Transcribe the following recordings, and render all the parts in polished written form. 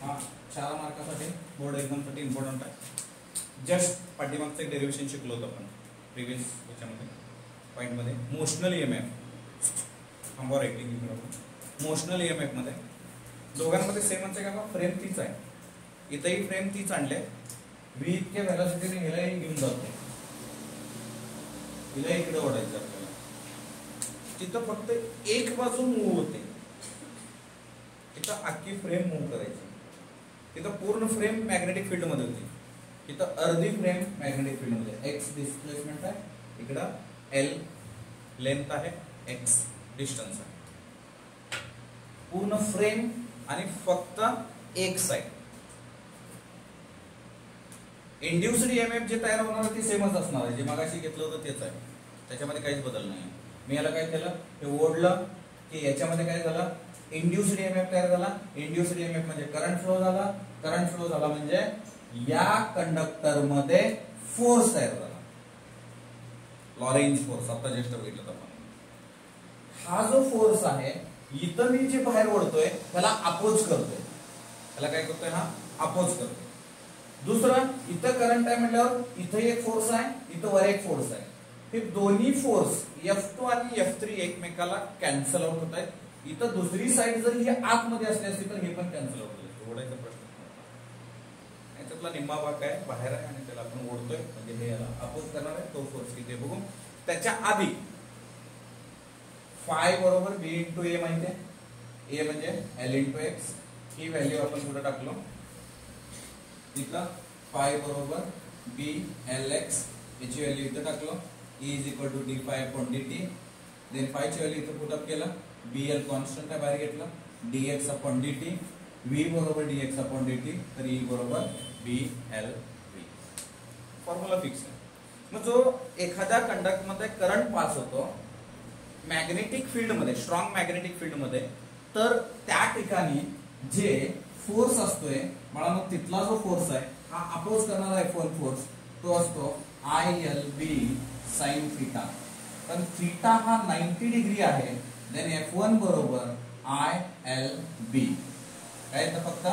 हा 4 मार्कासाठी बोर्ड एक्झामसाठी इम्पॉर्टंट आहे. जस्ट पाठीमागचं एक डेरिव्हेशन शिकलो होतो आपण प्रिव्हियस याच्यामध्ये पॉईंटमध्ये. मोशनल EMF थांबवा रायटिंग मोशनल EMF मध्ये दोघांमध्ये सेमच आहे का? फ्रेम तीच आहे. इथंही फ्रेम तीच आणले. व्ही इतक्या व्हेलॉसिटीने हिलाही घेऊन जाते, हिला इकडे ओढायचं आपल्याला. तिथं फक्त एक बाजू मूव्ह होते, तिथं अख्खी फ्रेम मूव्ह करायची. तिथं पूर्ण फ्रेम मॅग्नेटिक फील्ड मध्ये होती, तिथं अर्धी फ्रेम मॅग्नेटिक फील्ड मध्ये. एक्स डिस्प्लेसमेंट आहे, इकडं एल लेंथ आहे, एक्स डिस्टन्स आहे. पूर्ण फ्रेम आणि फक्त एक साइड. इंड्युस्ड EMF जे तयार होणार आहे ते सेमच असणार आहे, जे मगाशी घेतलं होतं तेच आहे, त्याच्यामध्ये काहीच बदल नाही. मी याला काय केलं, हे ओढलं की याच्यामध्ये काय झालं, इंड्युस्ड EMF तयार झाला. इंड्युस्ड EMF म्हणजे करंट फ्लो झाला. करंट फ्लो झाला म्हणजे या कंडक्टर मध्ये फोर्स तयार झाला, लॉरेंज फोर्स. आता जस्ट बघितलं आपण. हा जो फोर्स आहे इथं मी जे बाहेर ओढतोय त्याला अपोज करतोय, त्याला काय करतोय, हा अपोज करतोय. दुसरं इथं करंट आहे म्हटल्यावर इथं एक फोर्स आहे, इथं वर एक फोर्स आहे. हे दोन्ही फोर्स F2 आणि F3 एकमेकाला कॅन्सल आउट होत आहेत. इथं दुसरी साइड जर ही आतमध्ये असली असती तर हे पण कॅन्सल आउट होते. ओढायचा प्रश्न याच्यातला निम्मा भाग आहे बाहेर आहे आणि त्याला आपण ओढतोय म्हणजे हे याला अपोज करणार आहे. तो फोर्स किती बघू. त्याच्या आधी फाय बरोबर B इंटू A माहिती आहे. A म्हणजे L इंटू X. ही व्हॅल्यू आपण कुठे टाकलो, इथं फाय बरोबर B L X याची व्हॅल्यू इथं टाकलो. E is equal to d phi upon dt. Then phi ची व्हॅल्यू इथं पुट अप केलं. BL कॉन्स्टंट आहे बाहेर घेतला. dx upon dt. V बरोबर dx अपॉन dt. तर E बरोबर BLV. फॉर्म्युला फिक्स आहे. मग जो एखाद्या कंडक्टर मध्ये करंट पास होतो मॅग्नेटिक फील्ड मध्ये, स्ट्रॉंग मॅग्नेटिक फील्ड मध्ये, तर त्या ठिकाणी जे फोर्स असतोय मला मग तिथला जो फोर्स आहे हा अपोज करणारा F1 फोर्स तो असतो ILB sin थीटा. पण थीटा हा 90 डिग्री आहे. देन F1 बरोबर ILB. काय तर फक्त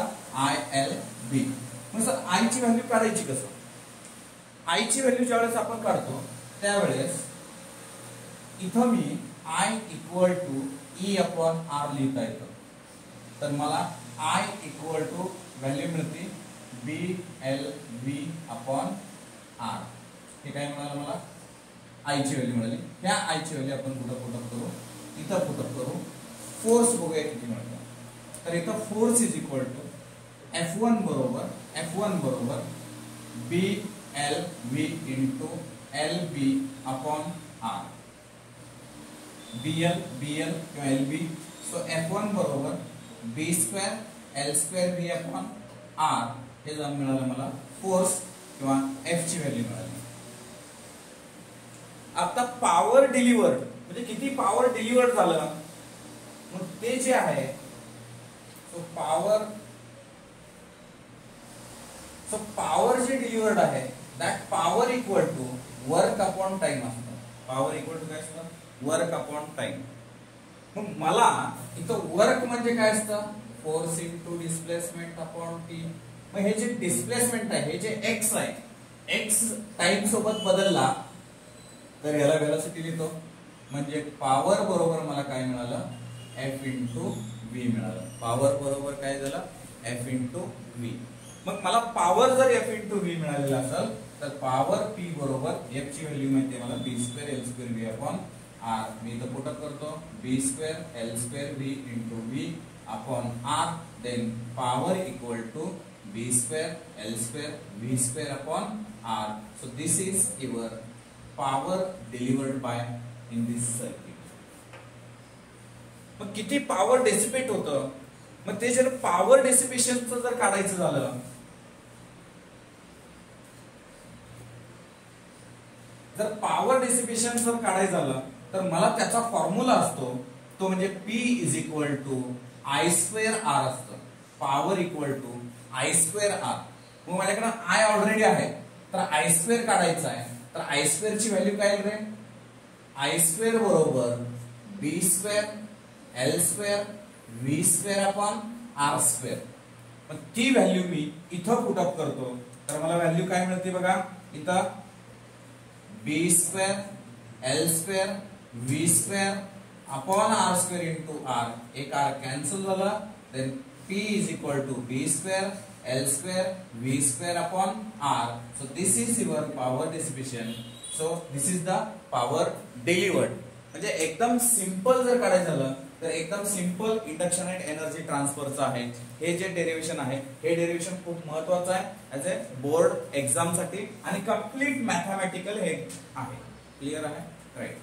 ILB. मग सर I ची व्हॅल्यू काढायची कसं? I ची व्हॅल्यू ज्यावेळेस आपण काढतो त्यावेळेस इथं मी I equal to E upon R लिहिता येतं. तर मला I इक्वल टू व्हॅल्यू मिळते BLV अपॉन R. हे काय मिळालं मला, I ची व्हॅल्यू मिळाली. ह्या I ची व्हॅल्यू आपण कुठं पुटअप करू, इथं पुटअप करू. फोर्स बघूया किती मिळतो. तर इथं force is equal to F1 बरोबर BLV into LB upon R. BL किंवा LB. सो F1 बरोबर B square L square V upon R. हे जर मिळालं मला फोर्स किंवा F ची व्हॅल्यू मिळाली. आता पॉवर डिलिव्हर्ड म्हणजे किती पॉवर डिलिव्हर्ड झालं, मग ते जे आहे सो पॉवर जे डिलिव्हर्ड आहे that power equal to work upon time असतं. पॉवर इक्वल टू काय असतं, वर्क अपॉन टाइम. मग मला इथं वर्क म्हणजे काय असतं, force into displacement upon T. मग हे जे डिस्प्लेसमेंट आहे हे जे एक्स आहे, एक्स टाइम सोबत बदलला तर याला वेलोसिटी लिहितो. म्हणजे पॉवर बरोबर मला काय मिळालं, F इंटू V मिळालं. पॉवर बरोबर काय झालं, F इंटू V. मग मला पॉवर जर F इंटू V मिळालेला असेल तर पॉवर P बरोबर F ची व्हॅल्यू माहिती आहे मला B square L square V upon R. मी इथं पुटअप करतो B square L square V into V upon R. Then power equal to B square L square V square upon R. So this is your power delivered by in this circuit. मग किती power dissipate होतं, मग ते जर power डेसिपेशनचं जर काढायचं झालं, जर पॉवर डेसिपेशन जर काढायचं झालं तर मला त्याचा फॉर्म्युला असतो तो म्हणजे P is equal to I square R असतं. Power equal to I square R. मग माझ्याकडे I ऑलरेडी आहे तर I स्क्वेअर काढायचा आहे. तर I स्क्वेअर ची व्हॅल्यू काय रे, I स्क्वेअर बरोबर B square L square V square upon R square. मग ती व्हॅल्यू मी इथं पुट अप करतो, तर मला व्हॅल्यू काय मिळते बघा, इथं B square L square V square upon R square into R, एक आर कॅन्सल झाला, then P is equal to B square L square V square upon R. So this is your power dissipation. So this is the power delivered. म्हणजे एकदम simple जर काढायचं झालं तर एकदम simple induction and energy ट्रान्सफरचं आहे हे जे डेरिव्हेशन आहे. हे डेरिव्हेशन खूप महत्वाचं आहे ऍज अ बोर्ड एक्झाम साठी आणि कम्प्लीट मॅथमॅटिकल हे आहे. क्लिअर आहे? राईट.